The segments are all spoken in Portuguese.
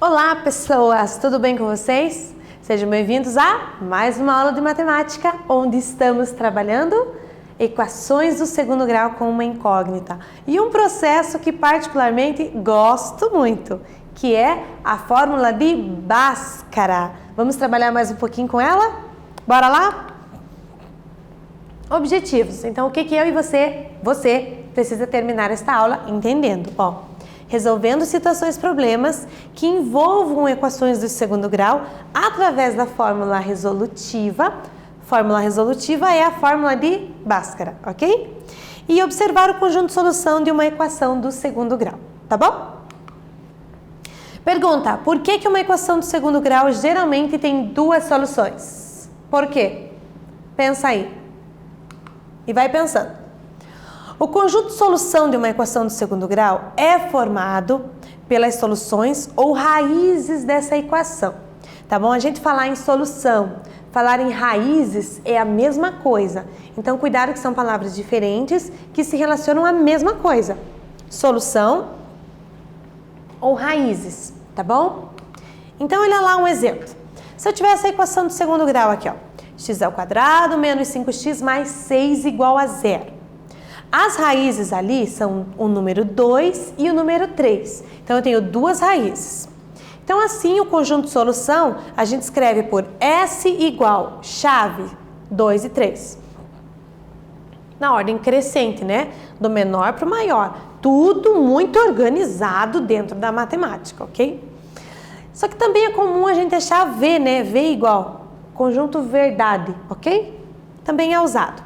Olá, pessoas! Tudo bem com vocês? Sejam bem-vindos a mais uma aula de matemática, onde estamos trabalhando equações do segundo grau com uma incógnita e um processo que particularmente gosto muito, que é a fórmula de Bhaskara. Vamos trabalhar mais um pouquinho com ela? Bora lá? Objetivos. Então, o que eu e você precisa terminar esta aula entendendo? Resolvendo situações, problemas que envolvam equações do segundo grau através da fórmula resolutiva. Fórmula resolutiva é a fórmula de Bhaskara, ok? E observar o conjunto de solução de uma equação do segundo grau, tá bom? Pergunta, por que uma equação do segundo grau geralmente tem duas soluções? Por quê? Pensa aí. E vai pensando. O conjunto de solução de uma equação do segundo grau é formado pelas soluções ou raízes dessa equação, tá bom? A gente falar em solução, falar em raízes é a mesma coisa. Então, cuidado que são palavras diferentes que se relacionam à mesma coisa. Solução ou raízes, tá bom? Então, olha lá um exemplo. Se eu tiver essa equação do segundo grau aqui, x² menos 5x mais 6 igual a 0. As raízes ali são o número 2 e o número 3. Então, eu tenho duas raízes. Então, assim, o conjunto de solução, a gente escreve por S igual chave 2 e 3. Na ordem crescente, né? Do menor para o maior. Tudo muito organizado dentro da matemática, ok? Só que também é comum a gente achar V, né? V igual conjunto verdade, ok? Também é usado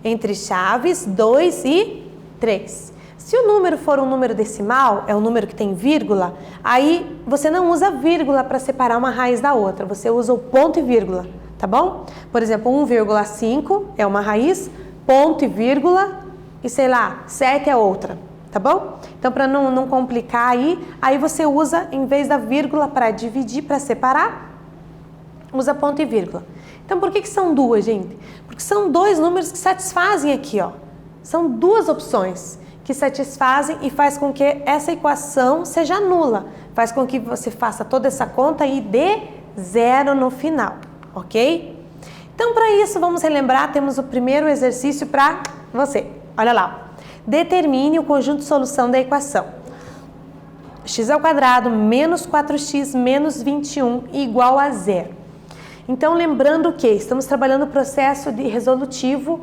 entre chaves 2 e 3. Se o número for um número decimal, é um número que tem vírgula, aí você não usa vírgula para separar uma raiz da outra, você usa o ponto e vírgula, tá bom? Por exemplo, 1,5 é uma raiz, ponto e vírgula, e sei lá, 7 é outra, tá bom? Então, para não complicar aí você usa, em vez da vírgula para dividir, para separar, usa ponto e vírgula. Então, por que são duas, gente? Porque são dois números que satisfazem aqui, ó. São duas opções que satisfazem e faz com que essa equação seja nula. Faz com que você faça toda essa conta e dê 0 no final, ok? Então, para isso, vamos relembrar, temos o primeiro exercício para você. Olha lá. Determine o conjunto de solução da equação. x² menos 4x menos 21 igual a 0. Então, lembrando que estamos trabalhando o processo de resolutivo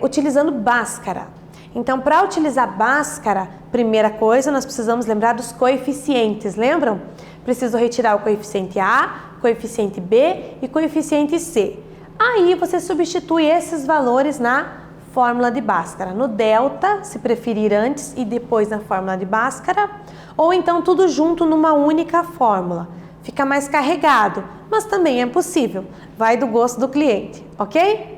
utilizando Bhaskara. Então, para utilizar Bhaskara, primeira coisa, nós precisamos lembrar dos coeficientes, lembram? Preciso retirar o coeficiente A, coeficiente B e coeficiente C. Aí, você substitui esses valores na fórmula de Bhaskara, no delta, se preferir antes e depois na fórmula de Bhaskara, ou então tudo junto numa única fórmula. Fica mais carregado, mas também é possível. Vai do gosto do cliente, ok?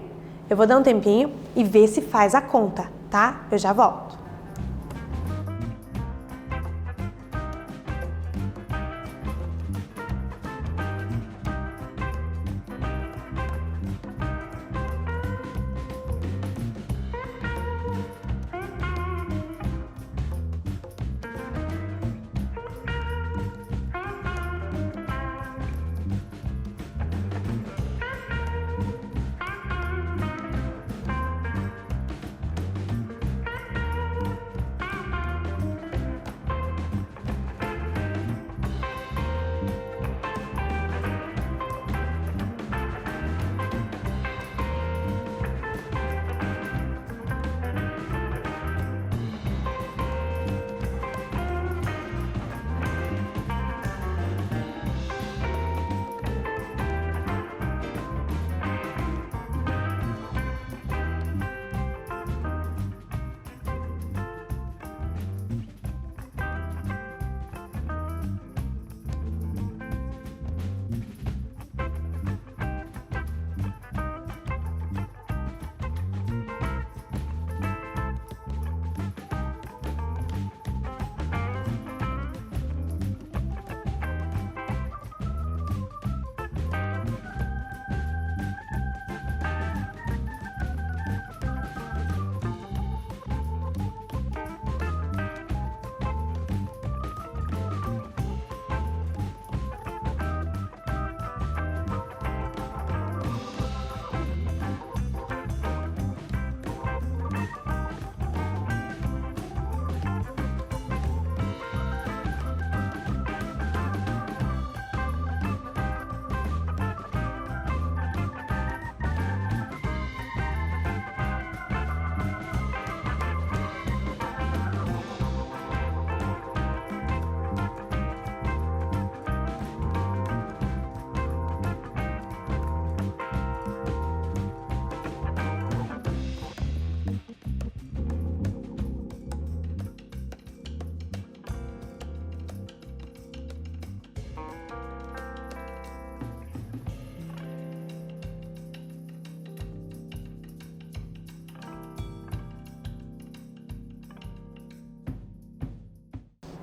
Eu vou dar um tempinho e ver se faz a conta, tá? Eu já volto.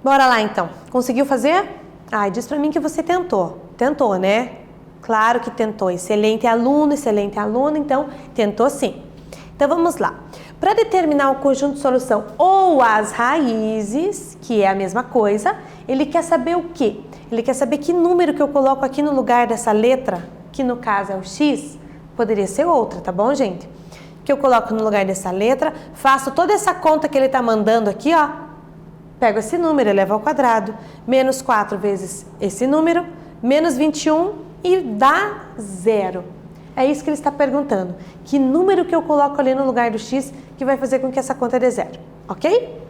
Bora lá, então. Conseguiu fazer? Ai, diz pra mim que você tentou. Tentou, né? Claro que tentou. Excelente aluno, então tentou sim. Então vamos lá. Para determinar o conjunto de solução ou as raízes, que é a mesma coisa, ele quer saber o quê? Ele quer saber que número que eu coloco aqui no lugar dessa letra, que no caso é o x, poderia ser outra, tá bom, gente? Que eu coloco no lugar dessa letra, faço toda essa conta que ele tá mandando aqui, ó. Pego esse número, elevo ao quadrado, menos 4 vezes esse número, menos 21 e dá 0. É isso que ele está perguntando. Que número que eu coloco ali no lugar do x que vai fazer com que essa conta dê 0, ok?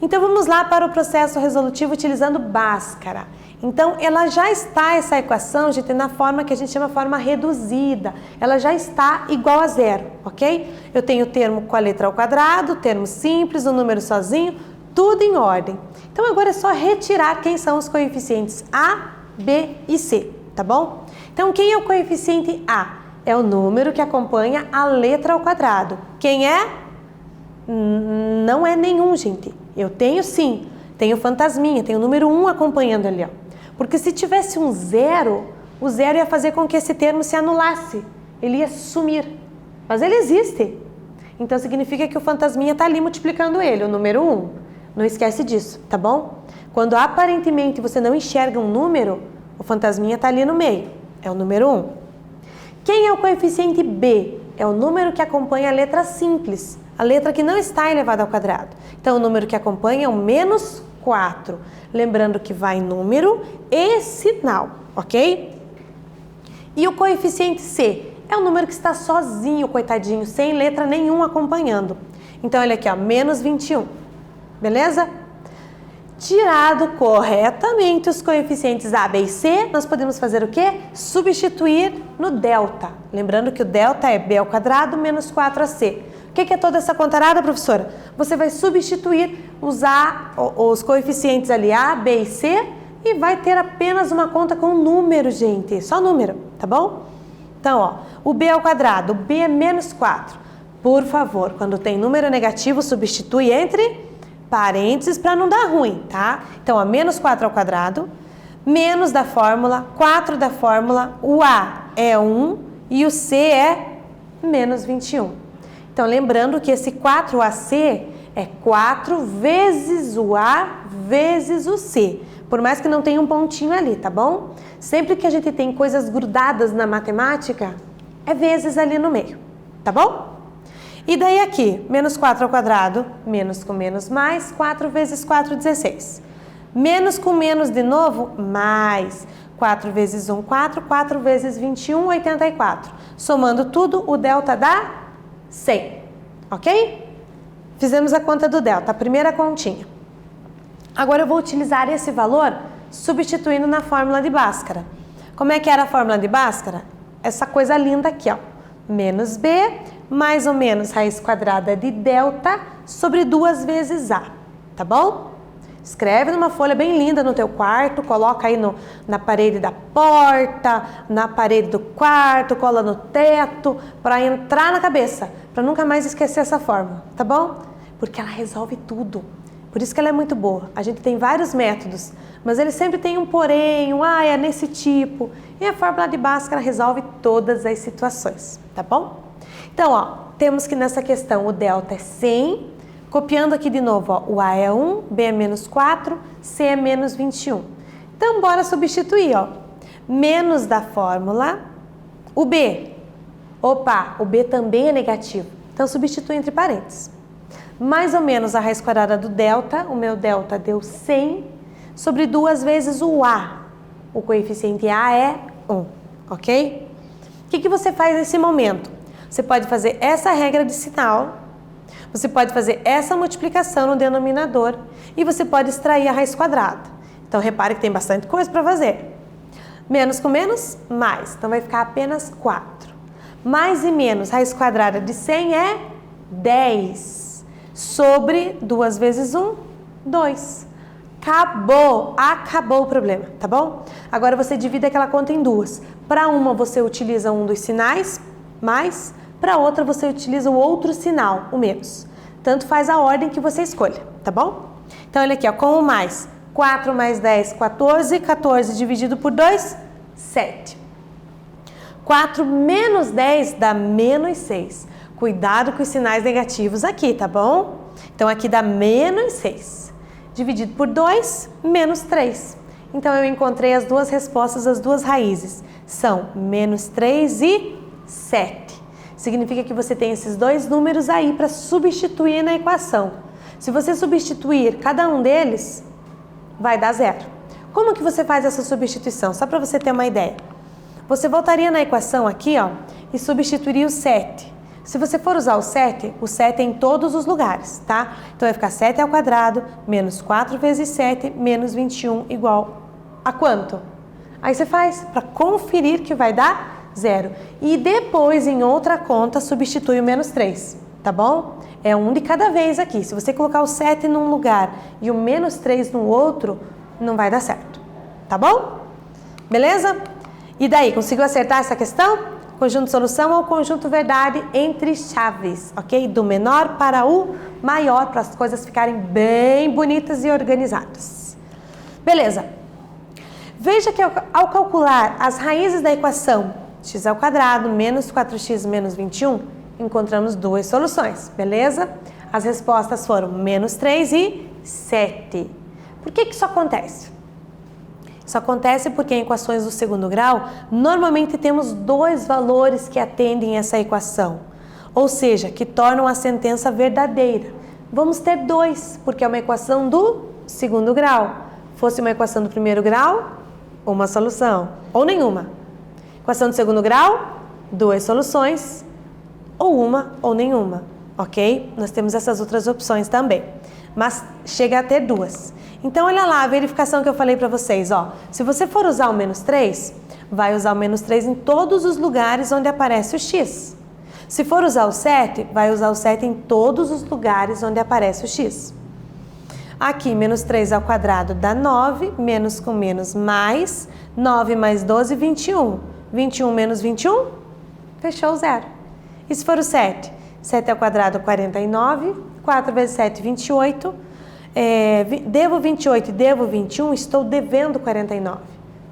Então vamos lá para o processo resolutivo utilizando Bhaskara. Então ela já está, essa equação, gente, na forma que a gente chama forma reduzida. Ela já está igual a 0, ok? Eu tenho o termo com a letra ao quadrado, o termo simples, o número sozinho, tudo em ordem. Então agora é só retirar quem são os coeficientes A, B e C, tá bom? Então quem é o coeficiente A? É o número que acompanha a letra ao quadrado. Quem é? Não é nenhum, gente. Eu tenho sim, tenho fantasminha, tenho o número 1 acompanhando ali, ó. Porque se tivesse um 0, o 0 ia fazer com que esse termo se anulasse. Ele ia sumir. Mas ele existe. Então significa que o fantasminha está ali multiplicando ele, o número 1. Não esquece disso, tá bom? Quando aparentemente você não enxerga um número, o fantasminha está ali no meio. É o número 1. Quem é o coeficiente B? É o número que acompanha a letra simples, a letra que não está elevada ao quadrado. Então, o número que acompanha é o menos 4. Lembrando que vai número e sinal, ok? E o coeficiente C? É o número que está sozinho, coitadinho, sem letra nenhuma acompanhando. Então, olha aqui, ó, menos 21. Beleza? Tirado corretamente os coeficientes A, B e C, nós podemos fazer o quê? Substituir no delta. Lembrando que o delta é B ao quadrado menos 4AC. O que é toda essa contarada, professora? Você vai substituir, usar os coeficientes ali A, B e C e vai ter apenas uma conta com número, gente. Só número, tá bom? Então, ó, o B ao quadrado, o B é menos 4. Por favor, quando tem número negativo, substitui entre parênteses para não dar ruim, tá? Então, ó, menos 4 ao quadrado, menos da fórmula, 4 da fórmula, o A é 1 e o C é menos 21. Então, lembrando que esse 4AC é 4 vezes o A vezes o C, por mais que não tenha um pontinho ali, tá bom? Sempre que a gente tem coisas grudadas na matemática, é vezes ali no meio, tá bom? E daí aqui, menos 4 ao quadrado, menos com menos mais, 4 vezes 4, 16. Menos com menos de novo, mais. 4 vezes 1, 4, 4 vezes 21, 84. Somando tudo, o delta dá 100, ok? Fizemos a conta do delta, a primeira continha. Agora eu vou utilizar esse valor substituindo na fórmula de Bhaskara. Como é que era a fórmula de Bhaskara? Essa coisa linda aqui, ó. Menos B, mais ou menos raiz quadrada de delta sobre 2 vezes A, tá bom? Escreve numa folha bem linda no teu quarto, coloca aí na parede da porta, na parede do quarto, cola no teto, para entrar na cabeça, para nunca mais esquecer essa fórmula, tá bom? Porque ela resolve tudo. Por isso que ela é muito boa. A gente tem vários métodos, mas ele sempre tem um porém, é nesse tipo. E a fórmula de Bhaskara resolve todas as situações, tá bom? Então, ó, temos que nessa questão o delta é 100. Copiando aqui de novo, ó, o A é 1, B é menos 4, C é menos 21. Então, bora substituir, ó. Menos da fórmula, o B. Opa, o B também é negativo. Então, substitui entre parênteses. Mais ou menos a raiz quadrada do delta, o meu delta deu 100, sobre 2 vezes o A. O coeficiente A é 1, ok? O que você faz nesse momento? Você pode fazer essa regra de sinal, você pode fazer essa multiplicação no denominador e você pode extrair a raiz quadrada. Então, repare que tem bastante coisa para fazer. Menos com menos, mais. Então, vai ficar apenas 4. Mais e menos, raiz quadrada de 100 é 10. Sobre 2 vezes 1, 2. Acabou o problema, tá bom? Agora você divide aquela conta em duas. Para uma você utiliza um dos sinais, mais. Para outra você utiliza o outro sinal, o menos. Tanto faz a ordem que você escolha, tá bom? Então, olha aqui, ó, como mais? 4 mais 10, 14. 14 dividido por 2, 7. 4 menos 10 dá menos 6. Cuidado com os sinais negativos aqui, tá bom? Então, aqui dá menos 6. Dividido por 2, menos 3. Então, eu encontrei as duas respostas, as duas raízes. São menos 3 e 7. Significa que você tem esses dois números aí para substituir na equação. Se você substituir cada um deles, vai dar 0. Como que você faz essa substituição? Só para você ter uma ideia. Você voltaria na equação aqui, ó, e substituiria o 7. Se você for usar o 7 é em todos os lugares, tá? Então, vai ficar 7 ao quadrado, menos 4 vezes 7, menos 21, igual a quanto? Aí você faz para conferir que vai dar 0. E depois, em outra conta, substitui o menos 3, tá bom? É um de cada vez aqui. Se você colocar o 7 num lugar e o menos 3 no outro, não vai dar certo, tá bom? Beleza? E daí, conseguiu acertar essa questão? Conjunto solução ou conjunto verdade entre chaves, ok? Do menor para o maior, para as coisas ficarem bem bonitas e organizadas. Beleza. Veja que ao calcular as raízes da equação x ao quadrado menos 4x menos 21, encontramos duas soluções, beleza? As respostas foram menos 3 e 7. Por que isso acontece? Isso acontece porque em equações do segundo grau, normalmente temos dois valores que atendem essa equação, ou seja, que tornam a sentença verdadeira. Vamos ter dois, porque é uma equação do segundo grau. Fosse uma equação do primeiro grau, uma solução, ou nenhuma. Equação do segundo grau, duas soluções, ou uma ou nenhuma, ok? Nós temos essas outras opções também, mas chega a ter duas. Então, olha lá a verificação que eu falei para vocês, ó. Se você for usar o menos 3, vai usar o menos 3 em todos os lugares onde aparece o x. Se for usar o 7, vai usar o 7 em todos os lugares onde aparece o x. Aqui, menos 3 ao quadrado dá 9, menos com menos mais, 9 mais 12, 21. 21 menos 21, fechou o 0. E se for o 7? 7 ao quadrado, 49, 4 vezes 7, 28. Devo 28 e devo 21, estou devendo 49.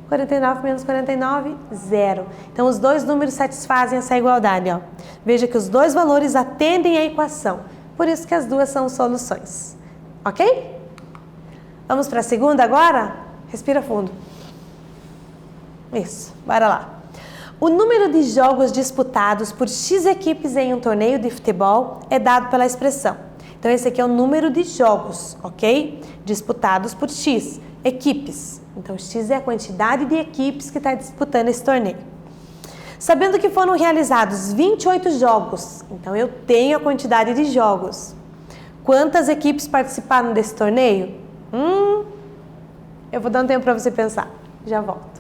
49 menos 49, 0. Então, os dois números satisfazem essa igualdade, ó. Veja que os dois valores atendem a equação. Por isso que as duas são soluções. Ok? Vamos para a segunda agora? Respira fundo. Isso, bora lá. O número de jogos disputados por X equipes em um torneio de futebol é dado pela expressão. Então, esse aqui é o número de jogos, ok? Disputados por X equipes. Então, X é a quantidade de equipes que está disputando esse torneio. Sabendo que foram realizados 28 jogos, então eu tenho a quantidade de jogos. Quantas equipes participaram desse torneio? Eu vou dar um tempo para você pensar. Já volto.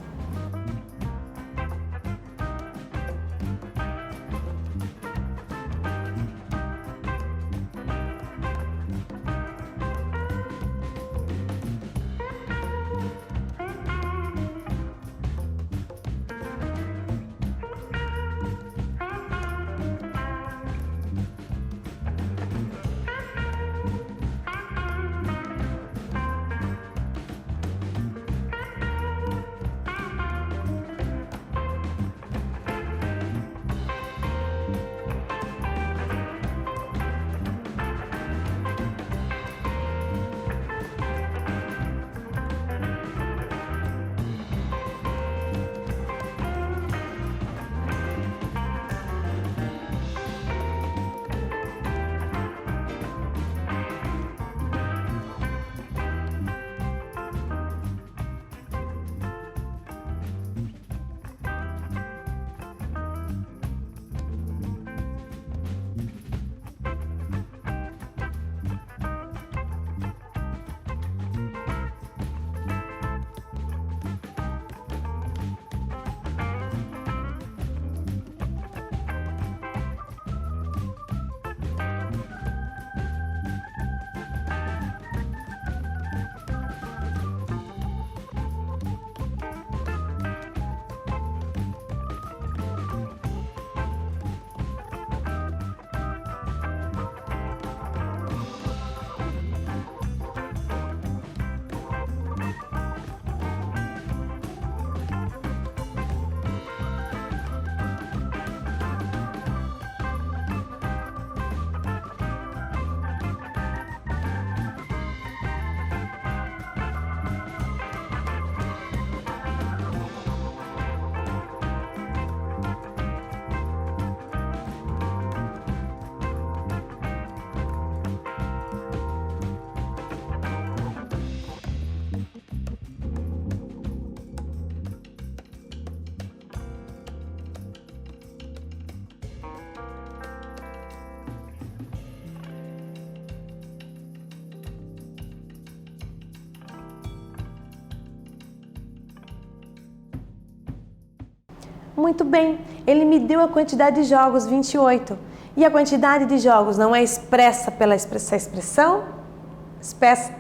Muito bem, ele me deu a quantidade de jogos, 28. E a quantidade de jogos não é expressa pela expressão?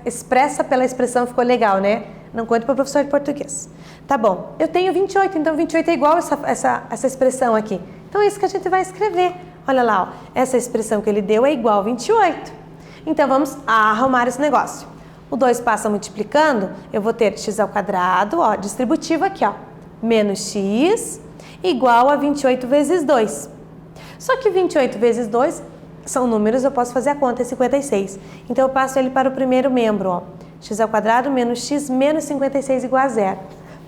Expressa pela expressão ficou legal, né? Não conta para o professor de português. Tá bom, eu tenho 28, então 28 é igual essa expressão aqui. Então é isso que a gente vai escrever. Olha lá, ó, essa expressão que ele deu é igual a 28. Então vamos arrumar esse negócio. O 2 passa multiplicando, eu vou ter x ao quadrado, ó, distributivo aqui, ó, menos x igual a 28 vezes 2. Só que 28 vezes 2 são números, eu posso fazer a conta, é 56. Então eu passo ele para o primeiro membro, ó, x ao quadrado menos x menos 56 igual a zero.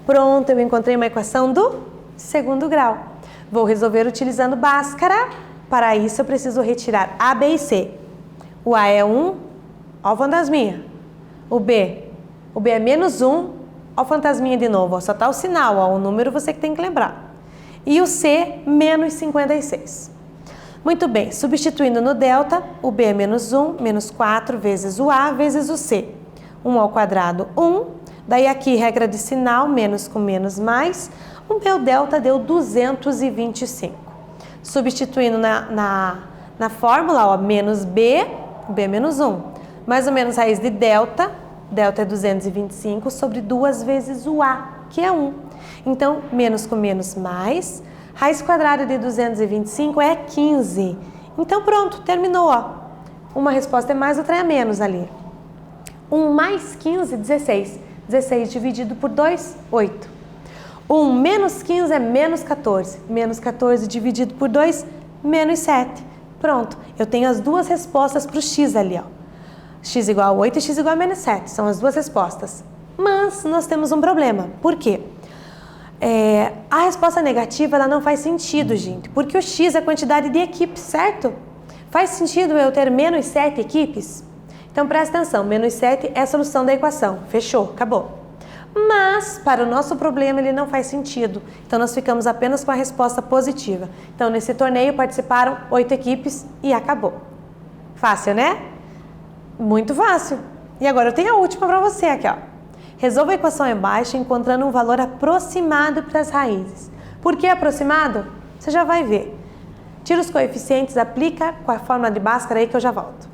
Pronto, eu encontrei uma equação do segundo grau. Vou resolver utilizando Bhaskara. Para isso eu preciso retirar A, B e C. O A é 1, ó o fantasminha. O B é menos 1, ó o fantasminha de novo, ó, só tá o sinal, ó, o número você que tem que lembrar. E o C, menos 56. Muito bem, substituindo no delta, o B é menos 1, menos 4 vezes o A vezes o C. 1 ao quadrado, 1. Daí aqui, regra de sinal, menos com menos mais. O meu delta deu 225. Substituindo na fórmula, ó, menos B, o B é menos 1. Mais ou menos raiz de delta, delta é 225 sobre 2 vezes o A, que é 1. Então, menos com menos mais, raiz quadrada de 225 é 15. Então, pronto, terminou, ó. Uma resposta é mais, outra é menos ali. 1 mais 15, 16. 16 dividido por 2, 8. 1 menos 15 é menos 14. Menos 14 dividido por 2, menos 7. Pronto, eu tenho as duas respostas para o x ali, ó. X igual a 8 e x igual a menos 7. São as duas respostas. Mas nós temos um problema. Por quê? A resposta negativa ela não faz sentido, gente. Porque o x é a quantidade de equipes, certo? Faz sentido eu ter menos 7 equipes? Então presta atenção, menos 7 é a solução da equação. Fechou, acabou. Mas, para o nosso problema, ele não faz sentido. Então, nós ficamos apenas com a resposta positiva. Então, nesse torneio participaram 8 equipes e acabou. Fácil, né? Muito fácil. E agora eu tenho a última para você aqui, ó. Resolva a equação abaixo encontrando um valor aproximado para as raízes. Por que aproximado? Você já vai ver. Tira os coeficientes, aplica com a fórmula de Bhaskara aí que eu já volto.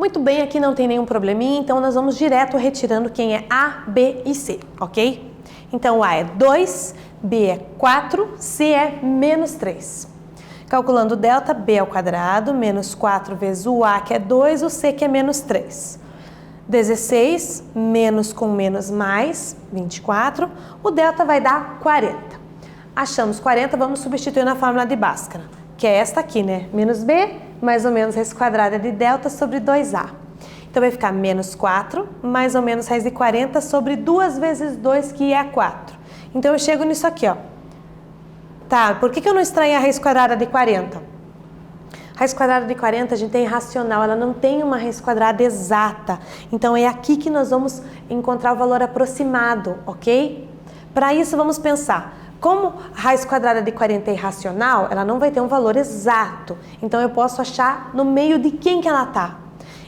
Muito bem, aqui não tem nenhum probleminha, então nós vamos direto retirando quem é A, B e C, ok? Então, o A é 2, B é 4, C é menos 3. Calculando o delta, B ao quadrado, menos 4 vezes o A, que é 2, o C, que é menos 3. 16, menos com menos mais, 24. O delta vai dar 40. Achamos 40, vamos substituir na fórmula de Bhaskara, que é esta aqui, né? Menos B, mais ou menos raiz quadrada de delta sobre 2A. Então, vai ficar menos 4, mais ou menos raiz de 40 sobre 2 vezes 2, que é 4. Então, eu chego nisso aqui, ó. Tá, por que eu não extraí a raiz quadrada de 40? Raiz quadrada de 40, a gente tem racional, ela não tem uma raiz quadrada exata. Então, é aqui que nós vamos encontrar o valor aproximado, ok? Para isso, vamos pensar. Como a raiz quadrada de 40 é irracional, ela não vai ter um valor exato. Então, eu posso achar no meio de quem que ela está.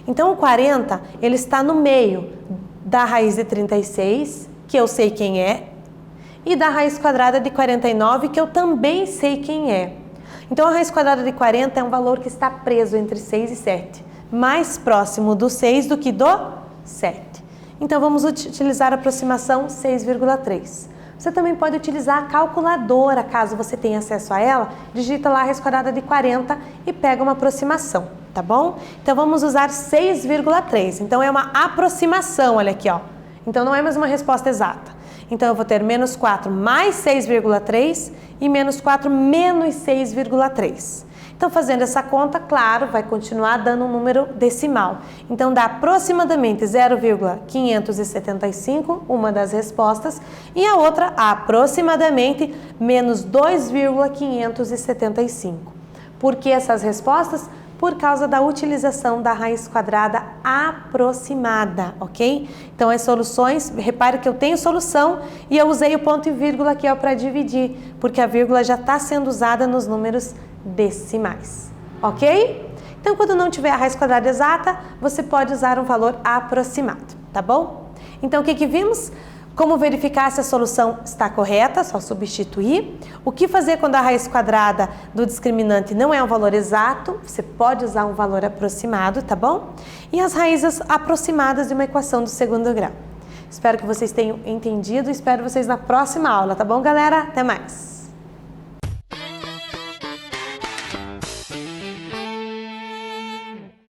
Então, o 40, ele está no meio da raiz de 36, que eu sei quem é, e da raiz quadrada de 49, que eu também sei quem é. Então, a raiz quadrada de 40 é um valor que está preso entre 6 e 7, mais próximo do 6 do que do 7. Então, vamos utilizar a aproximação 6,3. Você também pode utilizar a calculadora, caso você tenha acesso a ela, digita lá a raiz quadrada de 40 e pega uma aproximação, tá bom? Então, vamos usar 6,3. Então, é uma aproximação, olha aqui, ó. Então, não é mais uma resposta exata. Então, eu vou ter menos 4 mais 6,3 e menos 4 menos 6,3. Então, fazendo essa conta, claro, vai continuar dando um número decimal. Então, dá aproximadamente 0,575, uma das respostas, e a outra, aproximadamente, menos 2,575. Por que essas respostas? Por causa da utilização da raiz quadrada aproximada, ok? Então, as soluções, repare que eu tenho solução e eu usei o ponto e vírgula aqui para dividir, porque a vírgula já está sendo usada nos números decimais, ok? Então, quando não tiver a raiz quadrada exata, você pode usar um valor aproximado, tá bom? Então, o que vimos? Como verificar se a solução está correta? Só substituir. O que fazer quando a raiz quadrada do discriminante não é um valor exato? Você pode usar um valor aproximado, tá bom? E as raízes aproximadas de uma equação do segundo grau. Espero que vocês tenham entendido. Espero vocês na próxima aula, tá bom, galera? Até mais!